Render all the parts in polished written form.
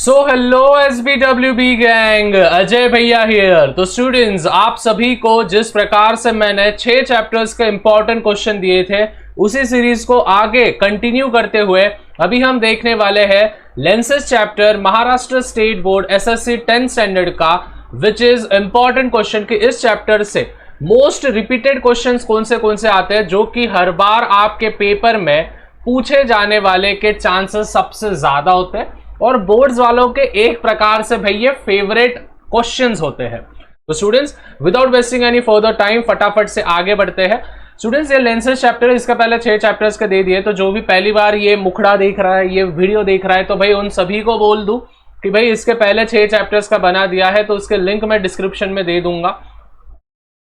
So hello SBWB gang, Ajay भैया here. तो students, आप सभी को जिस प्रकार से मैंने 6 चैप्टर्स के इंपॉर्टेंट क्वेश्चन दिए थे, उसी सीरीज को आगे कंटिन्यू करते हुए अभी हम देखने वाले हैं lenses chapter Maharashtra state board SSC 10th standard का, विच इज इंपॉर्टेंट क्वेश्चन कि इस चैप्टर से मोस्ट रिपीटेड क्वेश्चंस कौन से आते हैं, जो कि हर बार आपके पेपर में पूछे जाने वाले के चांसेस सबसे ज्यादा होते हैं और बोर्ड्स वालों के एक प्रकार से भैया फेवरेट क्वेश्चंस होते हैं। तो students, without wasting any further time फटाफट से आगे बढ़ते हैं। स्टूडेंट्स, ये लेंसेज चैप्टर इसका पहले 6 चैप्टर्स के दे दिए, तो जो भी पहली बार ये मुखड़ा देख रहा है, ये वीडियो देख रहा है, तो भाई उन सभी को बोल दूं कि भाई इसके पहले 6 चैप्टर्स का बना दिया है, तो उसके लिंक मैं डिस्क्रिप्शन में दे दूंगा।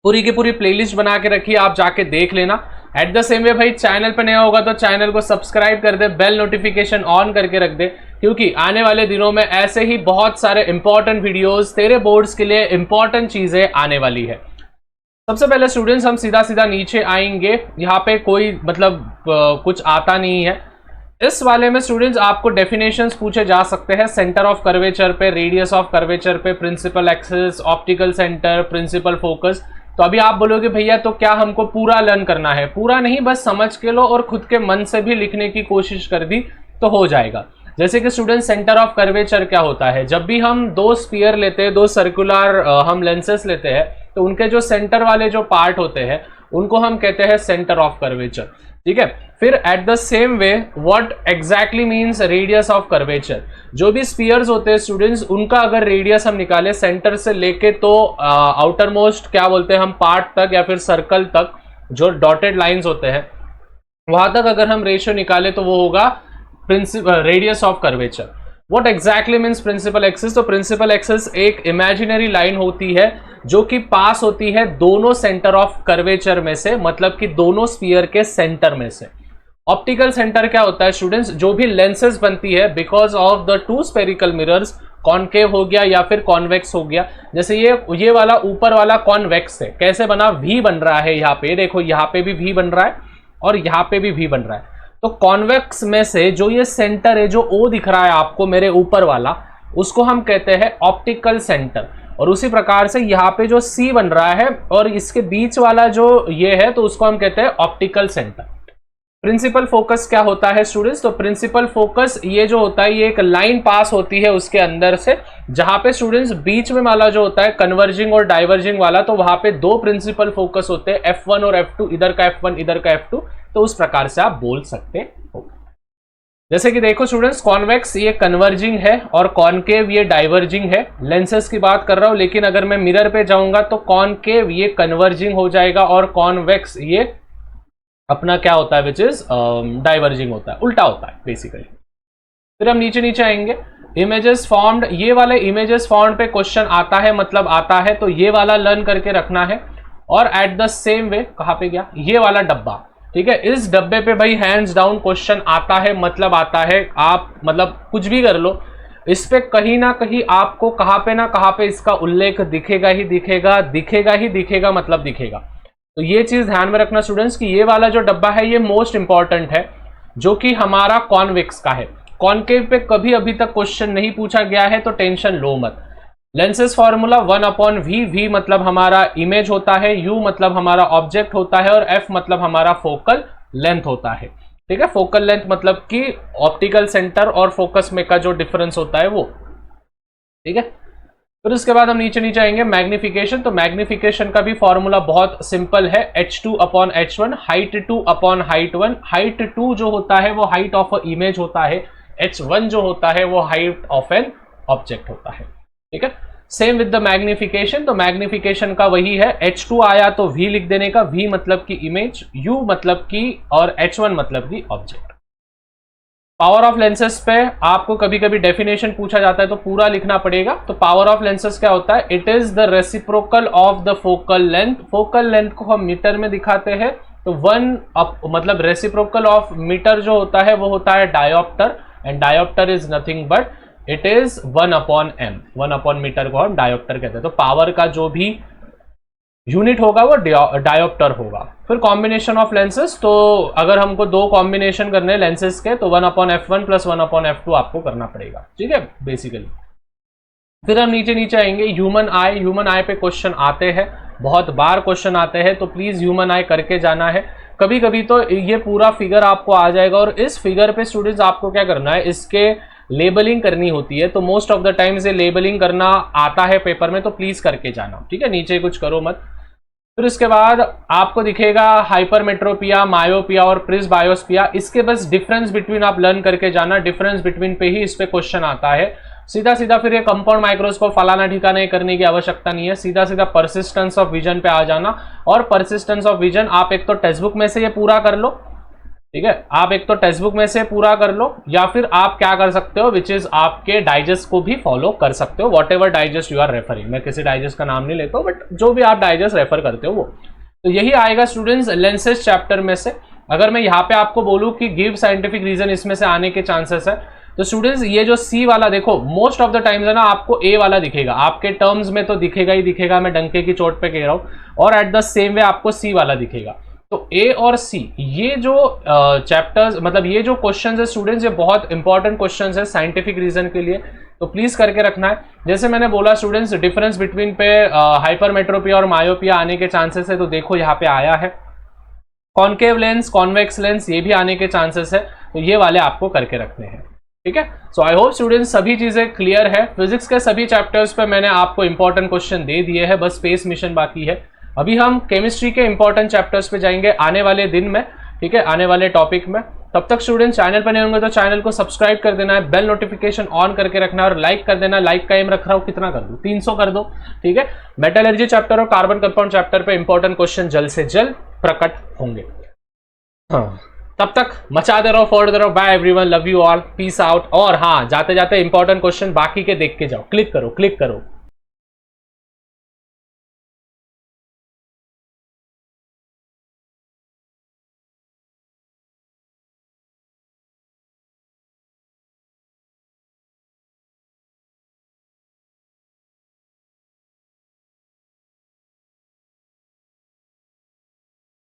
पूरी की पूरी प्लेलिस्ट बना के रखी है, आप जाके देख लेना। एट द सेम वे भाई, चैनल पे नया होगा तो चैनल को सब्सक्राइब कर दे, बेल नोटिफिकेशन ऑन करके रख दे, क्योंकि आने वाले दिनों में ऐसे ही बहुत सारे इंपॉर्टेंट वीडियोस तेरे बोर्ड्स के लिए इंपॉर्टेंट चीजें आने वाली है। सबसे पहले स्टूडेंट्स, हम सीधा सीधा नीचे आएंगे। यहाँ पे कोई कुछ आता नहीं है इस वाले में। स्टूडेंट्स, आपको डेफिनेशंस पूछे जा सकते हैं सेंटर ऑफ कर्वेचर पे, रेडियस ऑफ कर्वेचर पे, principal axis, optical centre, principal focus. तो अभी आप बोलोगे भैया तो क्या हमको पूरा लर्न करना है? पूरा नहीं, बस समझ के लो और खुद के मन से भी लिखने की कोशिश कर दी तो हो जाएगा। जैसे कि स्टूडेंट, सेंटर ऑफ कर्वेचर क्या होता है? जब भी हम दो स्फीयर लेते हैं, दो सर्कुलर हम लेंसेस लेते हैं, तो उनके जो सेंटर वाले जो पार्ट होते हैं उनको हम कहते हैं सेंटर ऑफ कर्वेचर। ठीक है। फिर at the same way, what exactly means radius of curvature? जो भी स्फीयर्स होते हैं स्टूडेंट्स, उनका अगर रेडियस हम निकाले सेंटर से लेके तो आउटर मोस्ट क्या बोलते हैं हम, पार्ट तक या फिर सर्कल तक, जो डॉटेड लाइंस होते हैं वहां तक अगर हम रेशियो निकाले तो वो होगा radius of curvature. What exactly means principal axis? तो प्रिंसिपल एक्सिस एक इमेजिनरी लाइन होती है जो कि पास होती है दोनों सेंटर ऑफ कर्वेचर में से, मतलब कि दोनों स्फीयर के सेंटर में से। ऑप्टिकल सेंटर क्या होता है स्टूडेंट्स? जो भी लेंसेज बनती है because of the two spherical mirrors, concave हो गया या फिर कॉन्वेक्स हो गया। जैसे ये वाला ऊपर वाला कॉन्वेक्स है, कैसे बना? वी बन रहा है यहाँ पे, देखो यहाँ पे भी वी बन रहा है और यहाँ पे भी वी बन रहा है। तो कॉन्वेक्स में से जो ये सेंटर है, जो ओ दिख रहा है आपको मेरे ऊपर वाला, उसको हम कहते हैं ऑप्टिकल सेंटर। और उसी प्रकार से यहाँ पे जो सी बन रहा है और इसके बीच वाला जो ये है, तो उसको हम कहते हैं ऑप्टिकल सेंटर। प्रिंसिपल फोकस क्या होता है स्टूडेंट्स? तो प्रिंसिपल फोकस ये जो होता है, ये एक लाइन पास होती है उसके अंदर से, जहां पे स्टूडेंट्स बीच में वाला जो होता है कन्वर्जिंग और डाइवर्जिंग वाला, तो वहां पे दो प्रिंसिपल फोकस होते हैं, F1 और F2, इधर का F1 इधर का F2। तो उस प्रकार से आप बोल सकते हो। जैसे कि देखो स्टूडेंट्स, कॉन्वेक्स ये कन्वर्जिंग है और कॉनकेव ये डाइवर्जिंग है। लेंसेज की बात कर रहा हूं, लेकिन अगर मैं मिरर पे जाऊंगा तो कॉनकेव ये कन्वर्जिंग हो जाएगा और कॉन्वेक्स ये अपना क्या होता है, विच इज डाइवर्जिंग होता है, उल्टा होता है बेसिकली। फिर हम नीचे नीचे आएंगे। इमेजेस फॉर्म्ड, ये वाले इमेजेस फॉर्म्ड पे क्वेश्चन आता है, मतलब आता है, तो ये वाला लर्न करके रखना है। और एट द सेम वे, कहां पे गया ये वाला डब्बा? ठीक है, इस डब्बे पे भाई हैंड्स डाउन क्वेश्चन आता है, मतलब आता है। आप मतलब कुछ भी कर लो, इस पे कहीं ना कहीं आपको कहां पे ना कहां पे इसका उल्लेख दिखेगा ही दिखेगा, दिखेगा ही दिखेगा, मतलब दिखेगा। तो ये चीज ध्यान में रखना स्टूडेंट्स कि ये वाला जो डब्बा है ये मोस्ट इंपॉर्टेंट है, जो कि हमारा कॉन्वेक्स का है। कॉनकेव पे कभी अभी तक क्वेश्चन नहीं पूछा गया है, तो टेंशन लो मत। लेंसेज फॉर्मूला 1/v, v मतलब हमारा इमेज होता है, u मतलब हमारा ऑब्जेक्ट होता है और f मतलब हमारा फोकल लेंथ होता है। ठीक है, फोकल लेंथ मतलब कि ऑप्टिकल सेंटर और फोकस में का जो डिफरेंस होता है वो। ठीक है, फिर उसके बाद हम नीचे नीचे आएंगे। मैग्निफिकेशन, तो मैग्निफिकेशन का भी फॉर्मूला बहुत सिंपल है, h2/h1, हाइट 2/हाइट 1। हाइट 2 जो होता है वो हाइट ऑफ अ इमेज होता है, h1 जो होता है वो हाइट ऑफ एन ऑब्जेक्ट होता है। ठीक है, सेम विद द मैग्निफिकेशन। तो मैग्निफिकेशन का वही है, h2 आया तो v लिख देने का, v मतलब की इमेज, u मतलब की, और h1 मतलब की ऑब्जेक्ट। पावर ऑफ लेंसेस पे आपको कभी कभी डेफिनेशन पूछा जाता है तो पूरा लिखना पड़ेगा। तो पावर ऑफ लेंसेस क्या होता है? It is the reciprocal of the focal length. Focal length को हम मीटर में दिखाते हैं, तो मतलब रेसिप्रोकल ऑफ मीटर जो होता है वो होता है dioptre, and dioptre is nothing but it is 1/m। 1/मीटर को हम डायोप्टर कहते हैं। तो पावर का जो भी यूनिट होगा वो डायोप्टर होगा। फिर कॉम्बिनेशन ऑफ लेंसेज, तो अगर हमको दो कॉम्बिनेशन करने लेंसेज के तो 1/f1 + 1/f2 आपको करना पड़ेगा, ठीक है बेसिकली। फिर हम नीचे नीचे आएंगे, ह्यूमन आई पे क्वेश्चन आते हैं, बहुत बार क्वेश्चन आते हैं, तो प्लीज ह्यूमन आई करके जाना है। कभी कभी तो ये पूरा फिगर आपको आ जाएगा और इस फिगर पे स्टूडेंट्स आपको क्या करना है, इसके लेबलिंग करनी होती है। तो मोस्ट ऑफ द टाइम्स ये लेबलिंग करना आता है पेपर में, तो प्लीज करके जाना, ठीक है, नीचे कुछ करो मत। फिर उसके बाद आपको दिखेगा हाइपरमेट्रोपिया, मायोपिया और प्रिस्बायोस्पिया। इसके बस डिफरेंस बिटवीन आप लर्न करके जाना, डिफरेंस बिटवीन पे ही इस पे क्वेश्चन आता है। सीधा सीधा फिर ये कंपाउंड माइक्रोस्कोप फलाना ठिकाना करने की आवश्यकता नहीं है, सीधा सीधा परसिस्टेंस ऑफ विजन पे आ जाना। और परसिस्टेंस ऑफ विजन आप एक तो टेक्स्ट बुक में से ये पूरा कर लो, ठीक है, आप एक तो टेक्स्ट बुक में से पूरा कर लो, या फिर आप क्या कर सकते हो, विच इज आपके डाइजेस्ट को भी फॉलो कर सकते हो, whatever digest you are referring. मैं किसी डाइजेस्ट का नाम नहीं लेता हूं, बट जो भी आप डाइजेस्ट रेफर करते हो वो। तो यही आएगा स्टूडेंट्स लेंसेज चैप्टर में से। अगर मैं यहाँ पे आपको बोलूँ कि गिव साइंटिफिक रीजन इसमें से आने के चांसेस है, तो स्टूडेंट्स ये जो सी वाला देखो, मोस्ट ऑफ द टाइम्स है ना आपको ए वाला दिखेगा, आपके टर्म्स में तो दिखेगा ही दिखेगा, मैं डंके की चोट पे कह रहा हूँ, और एट द सेम वे आपको सी वाला दिखेगा। तो ए और सी ये जो चैप्टर्स मतलब ये जो क्वेश्चंस है स्टूडेंट्स, ये बहुत इंपॉर्टेंट क्वेश्चंस है साइंटिफिक रीजन के लिए, तो प्लीज करके रखना है। जैसे मैंने बोला स्टूडेंट्स, डिफरेंस बिटवीन पे हाइपरमेट्रोपिया और मायोपिया आने के चांसेस है, तो देखो यहाँ पे आया है। कॉन्केव लेंस, कॉन्वेक्स लेंस, ये भी आने के चांसेस है, तो ये वाले आपको करके रखने हैं, ठीक है। सो आई होप स्टूडेंट्स सभी चीजें क्लियर है। फिजिक्स के सभी चैप्टर्स पे मैंने आपको इंपॉर्टेंट क्वेश्चन दे दिए हैं, बस स्पेस मिशन बाकी है। अभी हम केमिस्ट्री के इंपॉर्टेंट चैप्टर्स पे जाएंगे आने वाले दिन में, ठीक है, आने वाले टॉपिक में। तब तक स्टूडेंट्स चैनल पर नहीं होंगे तो चैनल को सब्सक्राइब कर देना है, बेल नोटिफिकेशन ऑन करके रखना है और लाइक कर देना। लाइक का एम रख रहा हूँ, कितना कर दूं, 300 कर दो, ठीक है। मेटलर्जी चैप्टर और कार्बन कंपाउंड चैप्टर पे इंपॉर्टेंट क्वेश्चन जल्द से जल्द प्रकट होंगे। हाँ, तब तक मचाते रहो, फोड़ते रहो। Bye everyone, love you all, peace out. और हाँ, जाते जाते इंपॉर्टेंट क्वेश्चन बाकी के देख के जाओ, क्लिक करो क्लिक करो।